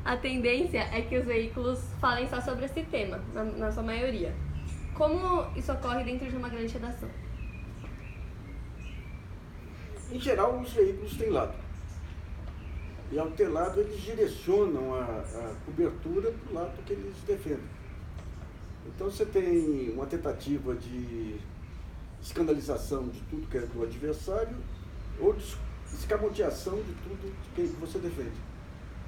a tendência é que os veículos falem só sobre esse tema, na sua maioria. Como isso ocorre dentro de uma grande redação? Em geral, os veículos têm lado. E ao ter lado, eles direcionam a cobertura para o lado que eles defendem. Então você tem uma tentativa de escandalização de tudo que é do adversário ou de escamoteação de tudo que você defende.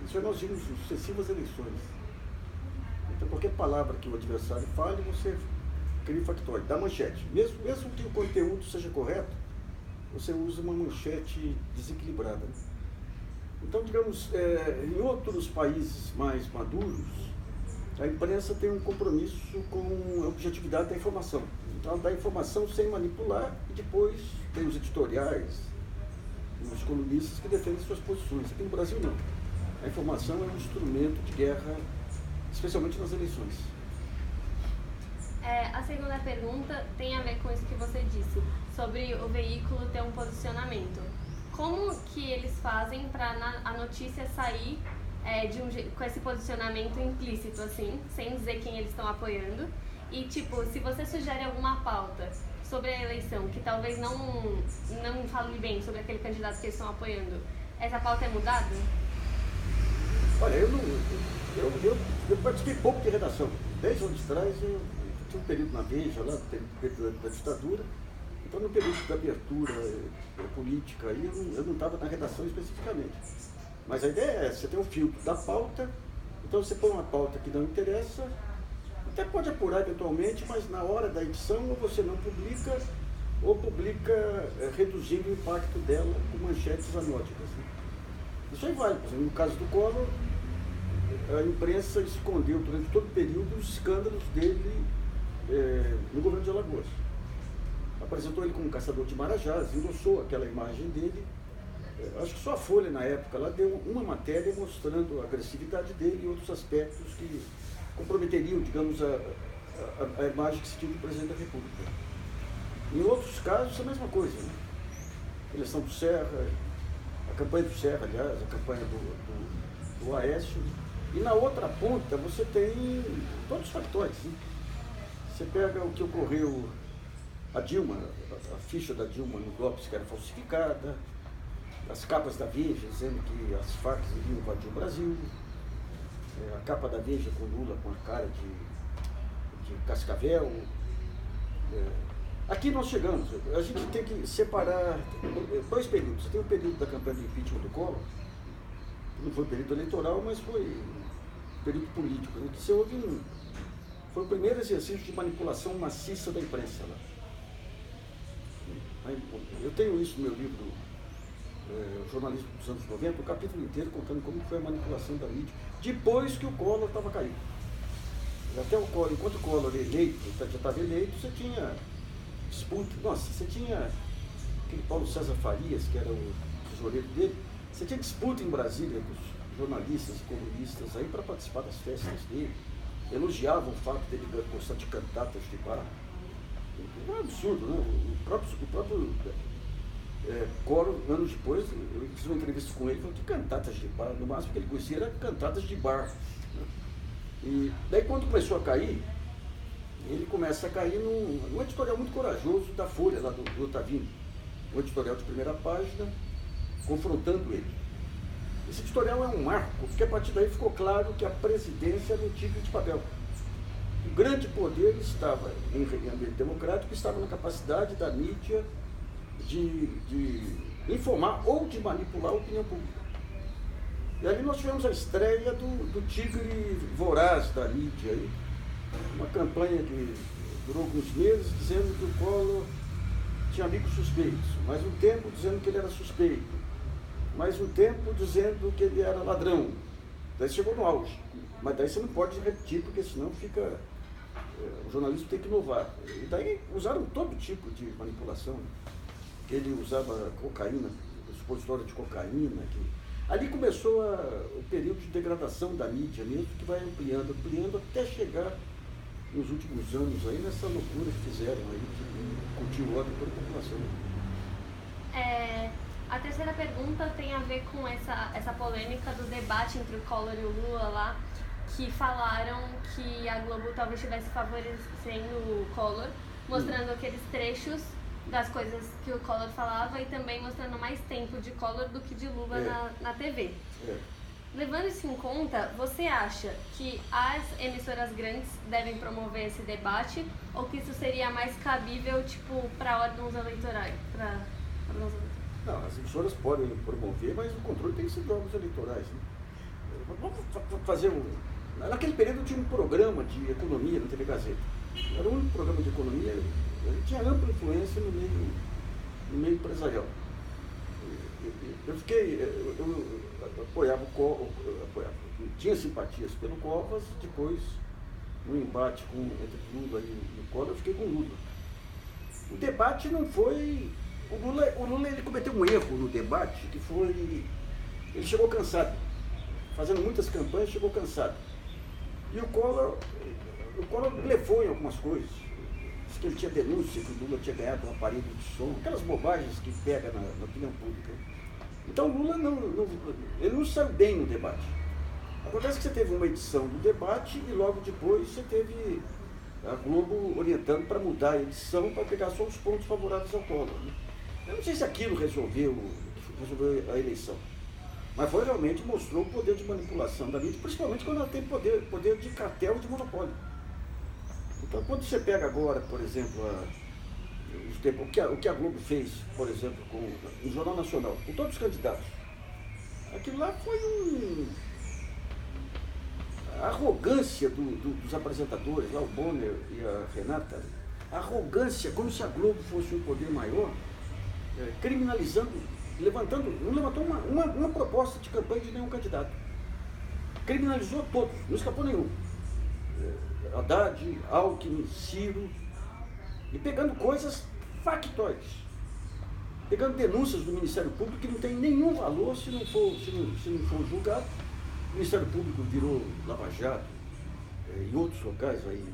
Isso aí nós vimos em sucessivas eleições. Então qualquer palavra que o adversário fale, você cria factóide, dá manchete. Mesmo que o conteúdo seja correto, você usa uma manchete desequilibrada. Então, digamos, em outros países mais maduros, a imprensa tem um compromisso com a objetividade da informação. Então, dá informação sem manipular e depois tem os editoriais, os colunistas que defendem suas posições. Aqui no Brasil, não. A informação é um instrumento de guerra, especialmente nas eleições. A segunda pergunta tem a ver com isso que você disse, sobre o veículo ter um posicionamento. Como que eles fazem para a notícia sair com esse posicionamento implícito, assim, sem dizer quem eles estão apoiando? E, tipo, se você sugere alguma pauta sobre a eleição que talvez não fale bem sobre aquele candidato que eles estão apoiando, essa pauta é mudada? Olha, eu participei pouco de redação. 10 anos atrás, eu tinha um período na Veja, lá, no período da ditadura. Então, no período da abertura política, aí eu não estava na redação especificamente. Mas a ideia é, você tem um filtro da pauta, então você põe uma pauta que não interessa, até pode apurar eventualmente, mas na hora da edição ou você não publica, ou publica reduzindo o impacto dela com manchetes anóticas. Né? Isso aí vale. Por exemplo, no caso do Collor, a imprensa escondeu durante todo o período os escândalos dele no governo de Alagoas. Apresentou ele como um caçador de marajás, endossou aquela imagem dele. Acho que só a Folha, na época, ela deu uma matéria mostrando a agressividade dele e outros aspectos que comprometeriam, digamos, a imagem que se tinha do presidente da República. Em outros casos, é a mesma coisa. Né? Eleição do Serra, a campanha do Serra, aliás, a campanha do Aécio. E na outra ponta, você tem todos os factores. Né? Você pega o que ocorreu... A Dilma, a ficha da Dilma no Lopes que era falsificada, as capas da Veja dizendo que as Farc iriam invadir o Brasil, a capa da Veja com Lula com a cara de cascavel. Aqui nós chegamos, a gente tem que separar dois períodos. Você tem o período da campanha de impeachment do Collor, que não foi período eleitoral, mas foi período político, né? Que foi o primeiro exercício de manipulação maciça da imprensa lá. Eu tenho isso no meu livro, Jornalismo dos anos 90, o capítulo inteiro contando como foi a manipulação da mídia, depois que o Collor estava caindo. Até o Collor, enquanto o Collor eleito, já estava eleito, você tinha disputa, você tinha aquele Paulo César Farias, que era o tesoureiro dele, você tinha disputa em Brasília dos jornalistas e colunistas aí para participar das festas dele, elogiavam o fato dele gostar de cantatas de bar. É um absurdo, né? O próprio Collor, anos depois, eu fiz uma entrevista com ele, falou que cantatas de bar, no máximo que ele conhecia era cantatas de bar. Né? E daí quando começou a cair, ele começa a cair num editorial muito corajoso da Folha, lá do Ottavini, um editorial de primeira página, confrontando ele. Esse editorial é um marco, porque a partir daí ficou claro que a presidência era um tigre de papel. O grande poder estava em ambiente democrático, estava na capacidade da mídia de informar ou de manipular a opinião pública. E ali nós tivemos a estreia do tigre voraz da mídia, aí, uma campanha que durou alguns meses, dizendo que o Collor tinha amigos suspeitos, mais um tempo dizendo que ele era suspeito, mais um tempo dizendo que ele era ladrão. Daí chegou no auge, mas daí você não pode repetir, porque senão fica... O jornalismo tem que inovar. E daí usaram todo tipo de manipulação. Ele usava cocaína, supositório de cocaína. Ali começou o período de degradação da mídia mesmo, que vai ampliando até chegar nos últimos anos aí nessa loucura que fizeram aí de cultivar toda a população. A terceira pergunta tem a ver com essa polêmica do debate entre o Collor e o Lula lá, que falaram que a Globo talvez estivesse favorecendo o Collor, mostrando aqueles trechos das coisas que o Collor falava e também mostrando mais tempo de Collor do que de Lula na TV. Levando isso em conta, você acha que as emissoras grandes devem promover esse debate ou que isso seria mais cabível, tipo, para órgãos eleitorais? Não, as emissoras podem promover, mas o controle tem que ser de órgãos eleitorais. Né? Vamos fazer naquele período tinha um programa de economia na TV Gazeta. Era o único programa de economia, ele tinha ampla influência no meio empresarial. Eu apoiava tinha simpatias pelo Covas, depois no embate entre Lula e o Collor, eu fiquei com o Lula. O debate não foi... O Lula ele cometeu um erro no debate, que foi... Ele chegou cansado. Fazendo muitas campanhas, chegou cansado. E o Collor blefou em algumas coisas. Disse que ele tinha denúncia que o Lula tinha ganhado um aparelho de som, aquelas bobagens que pega na opinião pública. Então o Lula ele não saiu bem no debate. Acontece que você teve uma edição do debate e logo depois você teve a Globo orientando para mudar a edição para pegar só os pontos favoráveis ao Collor. Né? Eu não sei se aquilo resolveu a eleição, mas realmente mostrou o poder de manipulação da mídia, principalmente quando ela tem poder de cartel e de monopólio. Então quando você pega agora, por exemplo, o que a Globo fez, por exemplo, no Jornal Nacional, com todos os candidatos, aquilo lá foi a arrogância dos apresentadores, lá o Bonner e a Renata, a arrogância, como se a Globo fosse um poder maior, criminalizando, não levantou uma proposta de campanha de nenhum candidato. Criminalizou todos, não escapou nenhum. Haddad, Alckmin, Ciro, e pegando coisas factóides, pegando denúncias do Ministério Público que não tem nenhum valor se não for julgado. O Ministério Público virou Lava Jato, em outros locais, aí,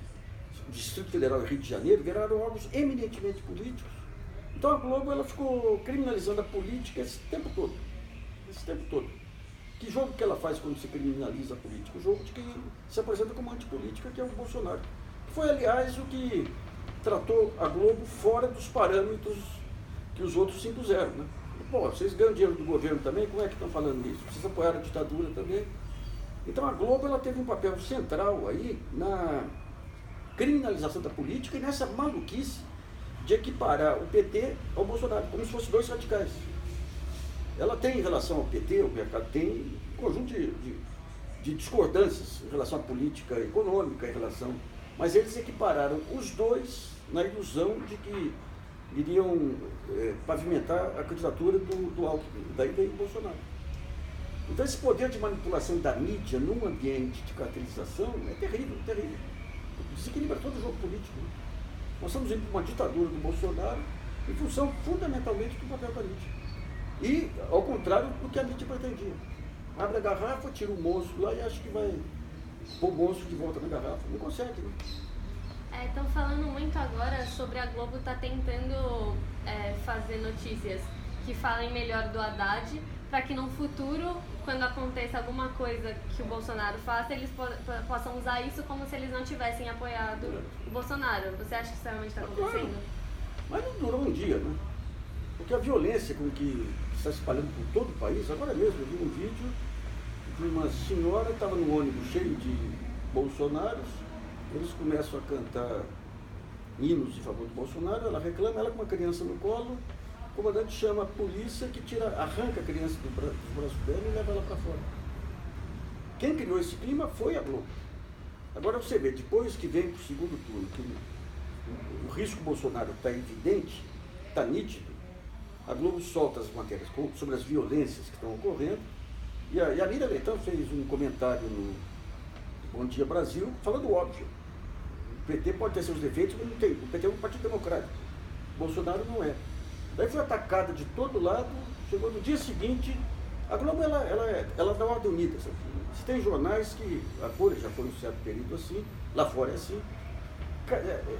o Distrito Federal e Rio de Janeiro, viraram órgãos eminentemente políticos. Então a Globo ela ficou criminalizando a política esse tempo todo. Que jogo que ela faz quando se criminaliza a política? O jogo de quem se apresenta como antipolítica, que é o Bolsonaro. Foi, aliás, o que tratou a Globo fora dos parâmetros que os outros se impuseram. Né? Pô, vocês ganham dinheiro do governo também, como é que estão falando isso? Vocês apoiaram a ditadura também? Então a Globo ela teve um papel central aí na criminalização da política e nessa maluquice de equiparar o PT ao Bolsonaro, como se fossem dois radicais. Ela tem em relação ao PT, o mercado tem um conjunto de discordâncias em relação à política econômica, mas eles equipararam os dois na ilusão de que iriam pavimentar a candidatura do Alckmin, daí veio o Bolsonaro. Então esse poder de manipulação da mídia num ambiente de cartelização é terrível, terrível. Desequilibra todo o jogo político. Né? Nós estamos indo para uma ditadura do Bolsonaro em função fundamentalmente do papel da mídia. E ao contrário do que a mídia pretendia. Abre a garrafa, tira o moço lá e acha que vai pôr o moço de volta na garrafa. Não consegue, né? Estão falando muito agora sobre a Globo estar tentando fazer notícias que falem melhor do Haddad, para que no futuro, quando aconteça alguma coisa que o Bolsonaro faça, eles possam usar isso como se eles não tivessem apoiado o Bolsonaro. Você acha que isso realmente está acontecendo? Claro. Mas não durou um dia, né? Porque a violência com que está se espalhando por todo o país, agora mesmo eu vi um vídeo de uma senhora que estava num ônibus cheio de bolsonaros, eles começam a cantar hinos em favor do Bolsonaro, ela reclama, ela com uma criança no colo, o comandante chama a polícia que arranca a criança dos braços dela e leva ela para fora. Quem criou esse clima foi a Globo. Agora você vê, depois que vem para o segundo turno, que o risco Bolsonaro está evidente, está nítido, a Globo solta as matérias sobre as violências que estão ocorrendo, e a Miriam Leitão fez um comentário no Bom Dia Brasil, falando óbvio. O PT pode ter seus defeitos, mas não tem. O PT é um partido democrático. Bolsonaro não é. Daí foi atacada de todo lado, chegou no dia seguinte, a Globo ela dá ordem unida. Sabe? Se tem jornais que, a Folha já foi um certo período assim, lá fora é assim,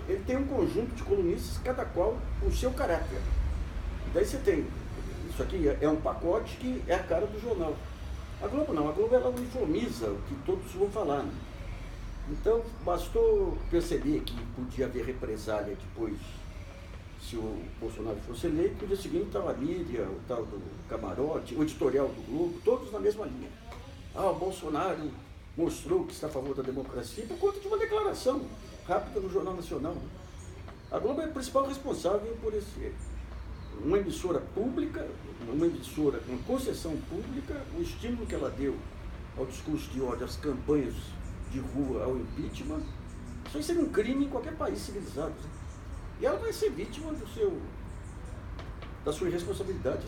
ele tem um conjunto de colunistas, cada qual com o seu caráter. Daí você tem, isso aqui é um pacote que é a cara do jornal. A Globo não, a Globo ela uniformiza o que todos vão falar. Né? Então, bastou perceber que podia haver represália depois, se o Bolsonaro fosse eleito, no dia seguinte estava a mídia, o tal do camarote, o editorial do Globo, todos na mesma linha. O Bolsonaro mostrou que está a favor da democracia por conta de uma declaração rápida no Jornal Nacional. Né? A Globo é a principal responsável por uma emissora pública, uma emissora com concessão pública, o estímulo que ela deu ao discurso de ódio, às campanhas de rua, ao impeachment, isso aí seria um crime em qualquer país civilizado. Né? E ela vai ser vítima da sua irresponsabilidade.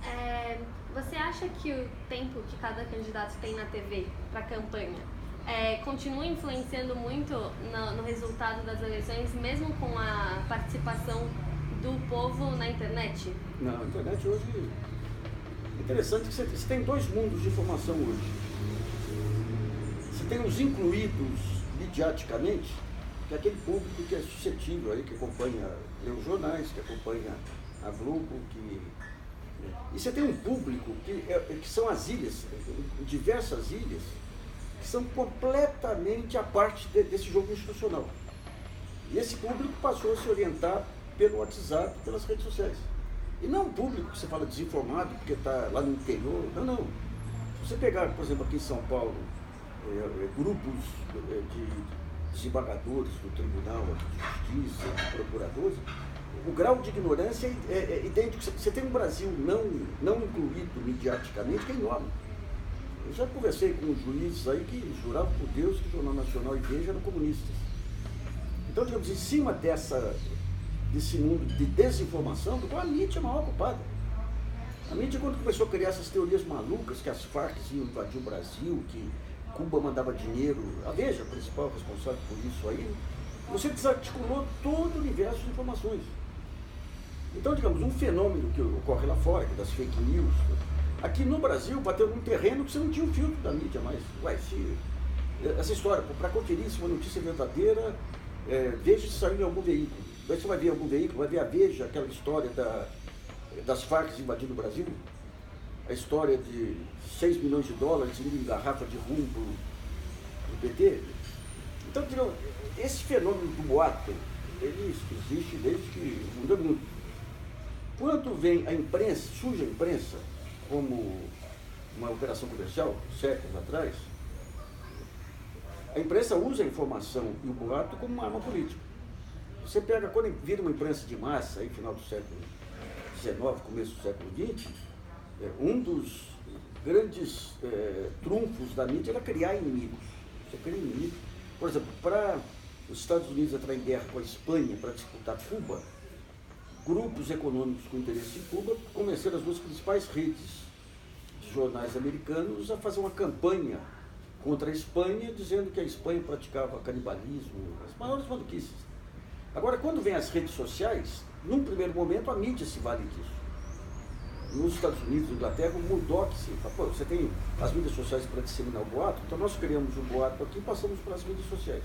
Né? Você acha que o tempo que cada candidato tem na TV para campanha continua influenciando muito no resultado das eleições, mesmo com a participação do povo na internet? Não, a internet hoje... É interessante que você tem dois mundos de informação hoje. Você tem os incluídos midiaticamente, que é aquele público que é suscetível, aí, que acompanha os jornais, que acompanha a Globo, E você tem um público que são as ilhas, diversas ilhas, que são completamente a parte desse jogo institucional. E esse público passou a se orientar pelo WhatsApp, pelas redes sociais. E não é um público que você fala desinformado, porque está lá no interior. Não, não. Se você pegar, por exemplo, aqui em São Paulo, grupos de desembargadores do Tribunal de Justiça, de procuradores, o grau de ignorância é idêntico. Você tem um Brasil não incluído midiaticamente, que é enorme. Eu já conversei com juízes aí que juravam por Deus que o Jornal Nacional e Veja eram comunistas. Então, digamos, em cima desse mundo de desinformação, do qual a mídia é a maior culpada. A mídia, quando começou a criar essas teorias malucas, que as Farc iam invadir o Brasil, que Cuba mandava dinheiro, a Veja, a principal responsável por isso aí, você desarticulou todo o universo de informações. Então, digamos, um fenômeno que ocorre lá fora, que é das fake news, aqui no Brasil bateu num terreno que você não tinha um filtro da mídia mais. Essa história, para conferir se uma notícia é verdadeira, veja se saiu em algum veículo. Daí você vai ver algum veículo, vai ver a Veja, aquela história das Farc invadindo o Brasil, a história de 6 milhões de dólares indo em garrafa de rum do PT. Então, digamos, esse fenômeno do boato, ele existe desde que o mundo é mundo. Quando vem a imprensa, surge a imprensa como uma operação comercial, séculos atrás, a imprensa usa a informação e o boato como uma arma política. Você pega, quando vira uma imprensa de massa, aí, final do século XIX, começo do século XX, um dos grandes trunfos da mídia era criar inimigos. Você cria inimigos. Por exemplo, para os Estados Unidos entrar em guerra com a Espanha para disputar Cuba, grupos econômicos com interesse em Cuba convenceram as duas principais redes de jornais americanos a fazer uma campanha contra a Espanha, dizendo que a Espanha praticava canibalismo, as maiores maluquices. Agora, quando vem as redes sociais, num primeiro momento a mídia se vale disso. Nos Estados Unidos, na Inglaterra, o Murdoch fala, você tem as mídias sociais para disseminar o boato, então nós criamos um boato aqui e passamos para as mídias sociais.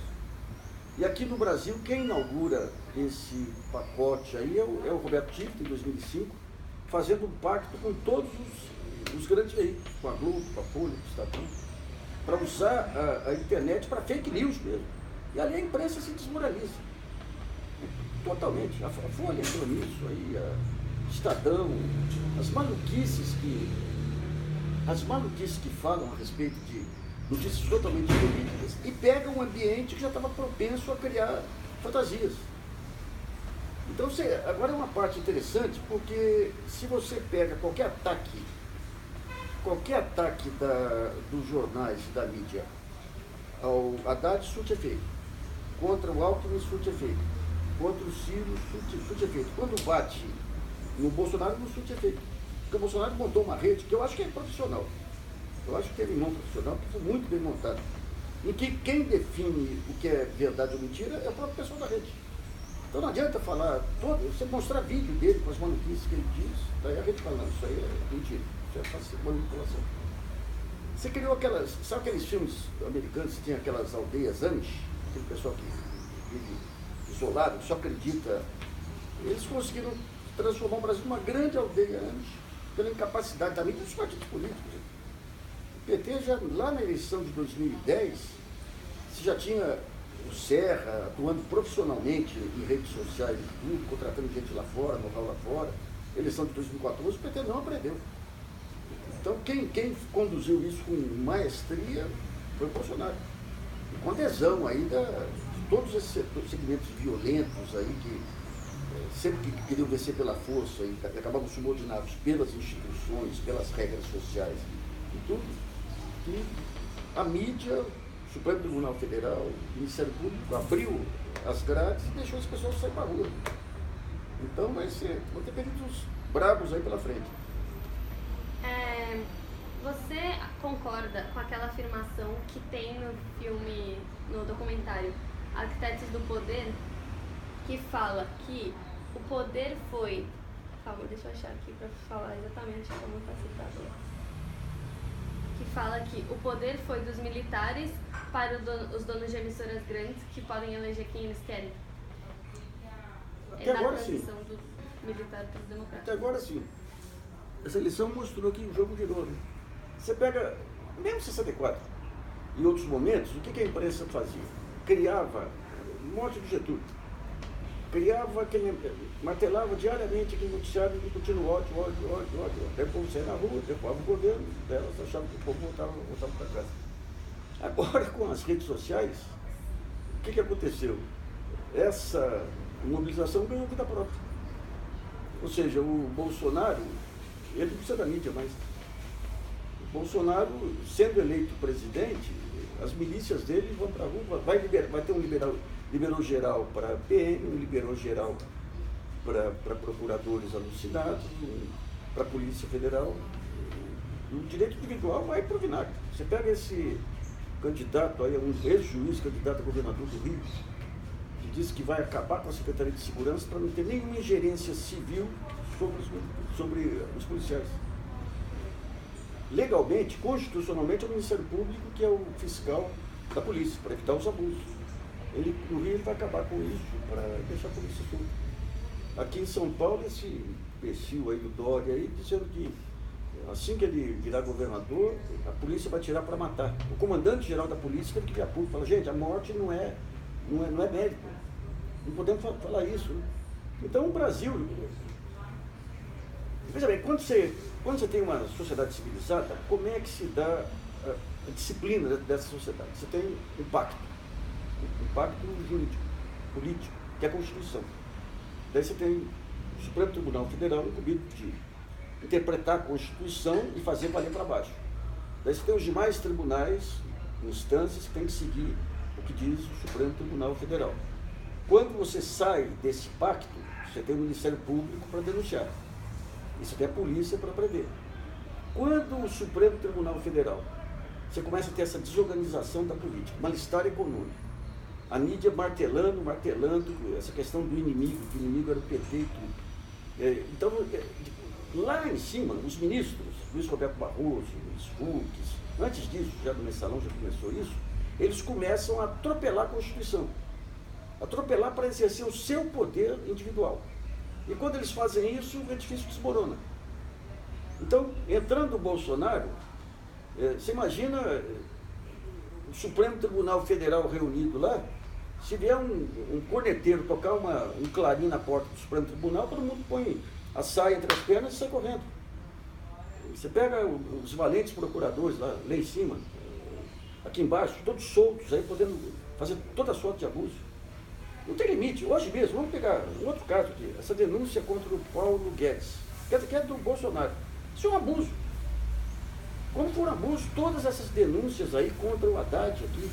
E aqui no Brasil, quem inaugura esse pacote aí é o Roberto Tifft, em 2005, fazendo um pacto com todos os grandes veículos, com a Globo, com a Folha, com o Estadão, para usar a internet para fake news mesmo. E ali a imprensa se desmoraliza. Totalmente. A Folha entrou nisso aí, Estadão, as maluquices que falam a respeito de notícias totalmente políticas e pegam um ambiente que já estava propenso a criar fantasias. Então, agora é uma parte interessante, porque se você pega qualquer ataque dos jornais da mídia ao Haddad, surte efeito. Contra o Alckmin, surte efeito. Contra o Ciro, surte efeito. Quando bate no Bolsonaro, não surte efeito. Porque o Bolsonaro montou uma rede que eu acho que é profissional. Eu acho que teve mão profissional, que foi muito bem montado. Em que quem define o que é verdade ou mentira é o próprio pessoal da rede. Então não adianta falar, você mostrar vídeo dele com as maluquices que ele diz, daí a rede fala, não, isso aí é mentira, isso é manipulação. Você criou sabe aqueles filmes americanos que tem aquelas aldeias Amish, aquele pessoal que vive isolado, que só acredita, eles conseguiram transformar o Brasil numa grande aldeia, né? Pela incapacidade da mídia dos partidos políticos. O PT, já lá na eleição de 2010, se já tinha o Serra atuando profissionalmente em redes sociais e tudo, contratando gente lá fora, local lá fora. Eleição de 2014, o PT não aprendeu. Então, quem conduziu isso com maestria foi o Bolsonaro. E com adesão aí de todos esses segmentos violentos aí que sempre que queriam descer pela força e acabavam subordinados pelas instituições, pelas regras sociais e tudo, e a mídia, o Supremo Tribunal Federal, o Ministério Público abriu as grades e deixou as pessoas sair para a rua. Então vão ter períodos bravos aí pela frente. Você concorda com aquela afirmação que tem no filme, no documentário Arquitetos do Poder, que fala que o poder foi... Por favor, deixa eu achar aqui para falar exatamente como está citado lá. Que fala que o poder foi dos militares para os donos de emissoras grandes que podem eleger quem eles querem. Até agora sim. Do militar para os democratas. Até agora sim. Essa eleição mostrou que o jogo virou. Né? Você pega, mesmo 64, em outros momentos, o que a imprensa fazia? Criava, morte de Getúlio, martelava diariamente aquele noticiário discutindo ódio. Daí o povo saía na rua, derrubava o governo, delas achavam que o povo voltava para casa. Agora, com as redes sociais, o que aconteceu? Essa mobilização ganhou vida própria. Ou seja, o Bolsonaro, ele não precisa da mídia mais. O Bolsonaro, sendo eleito presidente, as milícias dele vão para a rua, vai ter um liberou geral para PM, um liberou geral para procuradores alucinados, para a Polícia Federal. O direito individual vai para o vinagre. Você pega esse candidato aí, um ex-juiz, candidato a governador do Rio, que disse que vai acabar com a Secretaria de Segurança para não ter nenhuma ingerência civil sobre os policiais. Legalmente, constitucionalmente, é o Ministério Público que é o fiscal da polícia, para evitar os abusos. No Rio ele vai acabar com isso, para deixar a polícia solta. Aqui em São Paulo, esse imbecil aí do Dória aí, dizendo que assim que ele virar governador, a polícia vai tirar para matar. O comandante-geral da polícia teve que vir a público e falar, gente, a morte não é mérito. Não podemos falar isso. Né? Então o Brasil... Veja bem, quando você tem uma sociedade civilizada, como é que se dá a disciplina dessa sociedade? Você tem um pacto jurídico, político, que é a Constituição. Daí você tem o Supremo Tribunal Federal incumbido de interpretar a Constituição e fazer valer para baixo. Daí você tem os demais tribunais, instâncias, que têm que seguir o que diz o Supremo Tribunal Federal. Quando você sai desse pacto, você tem o Ministério Público para denunciar. E você tem a polícia para prender. Quando o Supremo Tribunal Federal, você começa a ter essa desorganização da política, malestar econômico, a mídia martelando essa questão do inimigo, que o inimigo era o PT e tudo. Então, lá em cima, os ministros, Luiz Roberto Barroso, Luiz Fux, antes disso, já no mensalão já começou isso, eles começam a atropelar a Constituição. Atropelar para exercer o seu poder individual. E quando eles fazem isso, o edifício desmorona. Então, entrando o Bolsonaro, você imagina o Supremo Tribunal Federal reunido lá, se vier um corneteiro tocar um clarim na porta do Supremo Tribunal, todo mundo põe a saia entre as pernas e sai correndo. Você pega os valentes procuradores lá em cima, aqui embaixo, todos soltos, aí podendo fazer toda sorte de abuso. Não tem limite. Hoje mesmo, vamos pegar um outro caso aqui, essa denúncia contra o Paulo Guedes, que é do Bolsonaro. Isso é um abuso. Como for um abuso, todas essas denúncias aí contra o Haddad aqui.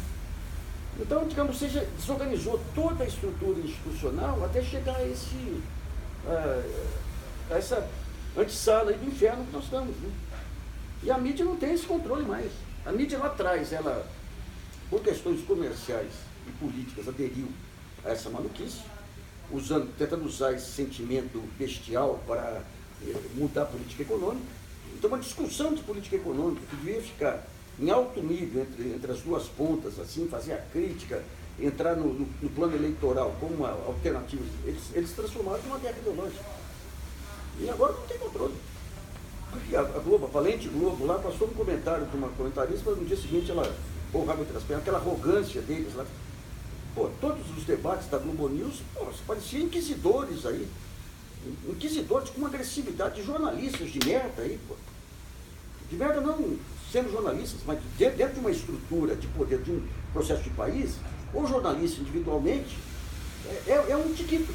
Então, digamos, você já desorganizou toda a estrutura institucional até chegar a essa antessala aí do inferno que nós estamos. Né? E a mídia não tem esse controle mais. A mídia lá atrás, ela, por questões comerciais e políticas, aderiu a essa maluquice, tentando usar esse sentimento bestial para mudar a política econômica. Então, uma discussão de política econômica que devia ficar em alto nível entre as duas pontas, assim, fazer a crítica, entrar no plano eleitoral como uma alternativa, eles transformaram numa guerra ideológica. E agora não tem controle. Porque a Globo, a Valente Globo, lá passou um comentário de uma comentarista, mas no dia seguinte ela pôs o rabo entre as pernas, aquela arrogância deles lá. Pô, todos os debates da Globo News, pô, pareciam inquisidores aí. Inquisidores com uma agressividade de jornalistas de merda aí, pô. De merda não sendo jornalistas, mas dentro de uma estrutura de poder, de um processo de país, ou jornalista individualmente, é um tiquito.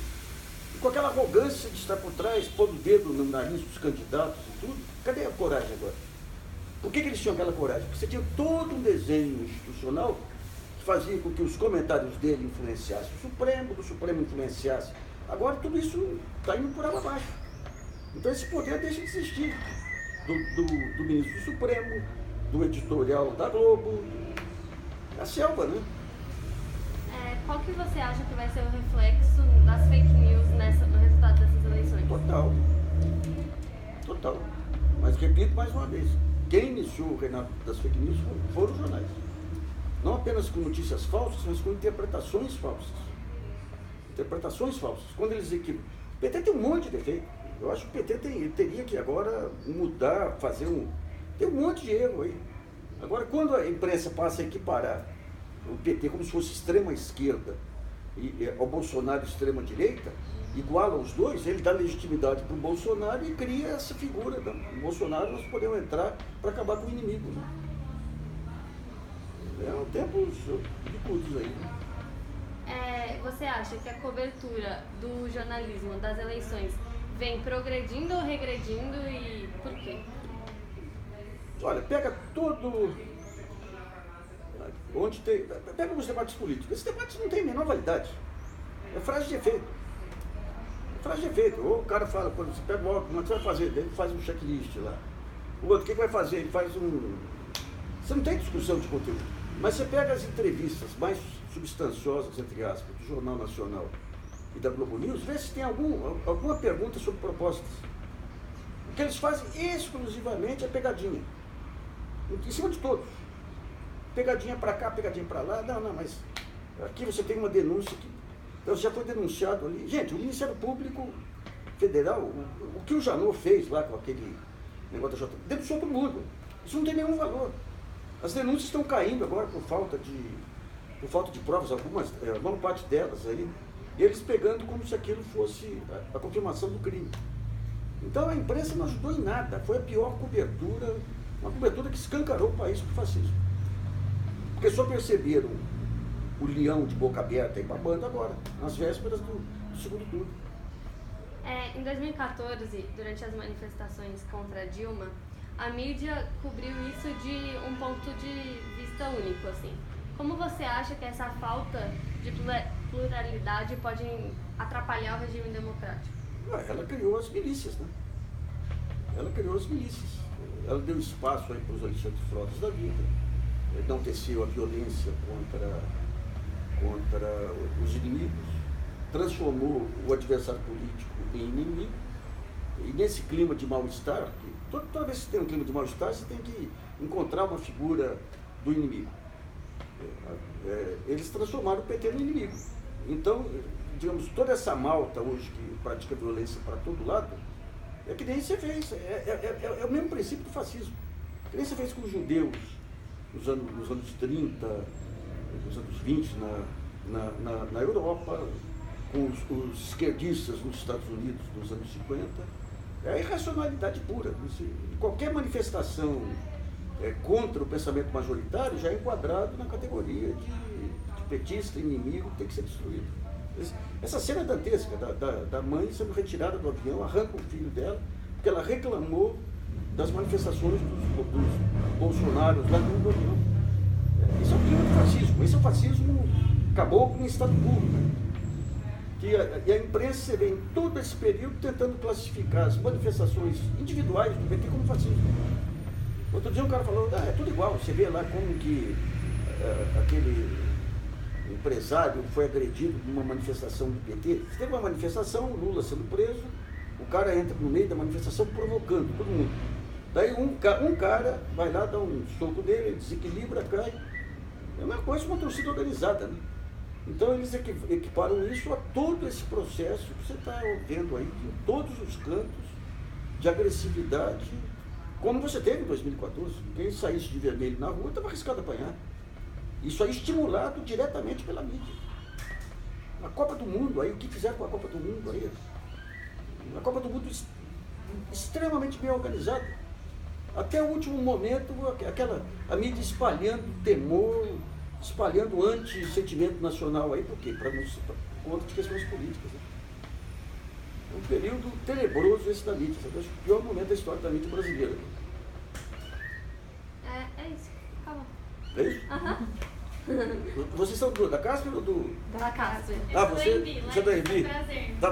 Com aquela arrogância de estar por trás, pondo o dedo no nariz dos candidatos e tudo. Cadê a coragem agora? Por que eles tinham aquela coragem? Porque você tinha todo um desenho institucional que fazia com que os comentários dele influenciassem o Supremo influenciasse. Agora tudo isso está indo por água abaixo. Então esse poder deixa de existir. Do ministro do Supremo, do editorial da Globo, a selva, né? Qual que você acha que vai ser o reflexo das fake news no resultado dessas eleições? Total. Mas repito mais uma vez, quem iniciou o reinado das fake news foram os jornais. Não apenas com notícias falsas, mas com interpretações falsas. Quando eles equivocam. O PT tem um monte de defeito. Eu acho que o PT teria que agora mudar, tem um monte de erro aí. Agora, quando a imprensa passa a equiparar o PT como se fosse extrema esquerda e ao Bolsonaro extrema direita, iguala os dois, ele dá legitimidade para o Bolsonaro e cria essa figura. O Bolsonaro nós podemos entrar para acabar com o inimigo. Né? É um tempo de curtos aí. Né? Você acha que a cobertura do jornalismo das eleições vem progredindo ou regredindo e por quê? Olha, pega pega os debates políticos. Esses debates não têm a menor validade. É frase de efeito. Ou o cara fala, quando você pega o óculos, o que você vai fazer? Ele faz um checklist lá. O outro, o que vai fazer? Ele faz um... Você não tem discussão de conteúdo. Mas você pega as entrevistas mais substanciosas, entre aspas, do Jornal Nacional e da Globo News, vê se tem alguma pergunta sobre propostas. O que eles fazem exclusivamente é pegadinha. Em cima de todos. Pegadinha para cá, pegadinha para lá. Não, mas aqui você tem uma denúncia que então, já foi denunciado ali. Gente, o Ministério Público Federal, o que o Janot fez lá com aquele negócio da J, denunciou todo mundo. Isso não tem nenhum valor. As denúncias estão caindo agora por falta de provas, algumas, a maior parte delas aí, e eles pegando como se aquilo fosse a confirmação do crime. Então a imprensa não ajudou em nada, foi a pior cobertura, uma cobertura que escancarou o país para o fascismo. Porque só perceberam o leão de boca aberta e babando agora, nas vésperas do segundo turno. Em 2014, durante as manifestações contra Dilma, a mídia cobriu isso de um ponto de vista único, assim. Como você acha que essa falta de pluralidade pode atrapalhar o regime democrático? Ela criou as milícias, né? Ela deu espaço aí para os Alexandre Frotas da vida, enalteceu a violência contra os inimigos, transformou o adversário político em inimigo, e nesse clima de mal-estar, toda vez que você tem um clima de mal-estar, você tem que encontrar uma figura do inimigo. Eles transformaram o PT no inimigo. Então, digamos, toda essa malta hoje que pratica violência para todo lado, é que nem você fez, é o mesmo princípio do fascismo. Que nem você fez com os judeus nos anos 30, nos anos 20 na Europa, com os esquerdistas nos Estados Unidos nos anos 50. É a irracionalidade pura. Qualquer manifestação contra o pensamento majoritário já é enquadrado na categoria de petista, inimigo, que tem que ser destruído. Essa cena é dantesca, da mãe sendo retirada do avião, arranca o filho dela, porque ela reclamou das manifestações dos bolsonaros lá no avião. Isso é o clima do fascismo. Esse é o fascismo acabou com o Estado público. E a imprensa, você vê em todo esse período tentando classificar as manifestações individuais do PT como fascismo. Outro dia um cara falou, é tudo igual, você vê lá como que aquele empresário foi agredido numa manifestação do PT. Teve uma manifestação, o Lula sendo preso, o cara entra no meio da manifestação provocando todo mundo. Daí um cara vai lá, dá um soco nele, ele desequilibra, cai. É uma coisa, uma torcida organizada, né? Então eles equiparam isso a todo esse processo que você está vendo aí, em todos os cantos, de agressividade, como você teve em 2014. Quem saísse de vermelho na rua estava arriscado a apanhar. Isso aí estimulado diretamente pela mídia. A Copa do Mundo, aí o que fizeram com a Copa do Mundo aí? A Copa do Mundo extremamente bem organizada. Até o último momento, a mídia espalhando temor, espalhando anti-sentimento nacional aí, por quê? Para contra de questões políticas. Né? Um período tenebroso esse da mídia, sabe? Acho que o pior momento da história da mídia brasileira. É isso, acabou. É isso? Aham. Vocês são da Casper ou do... Da casa. Ah, você é da Envy? Prazer. Tá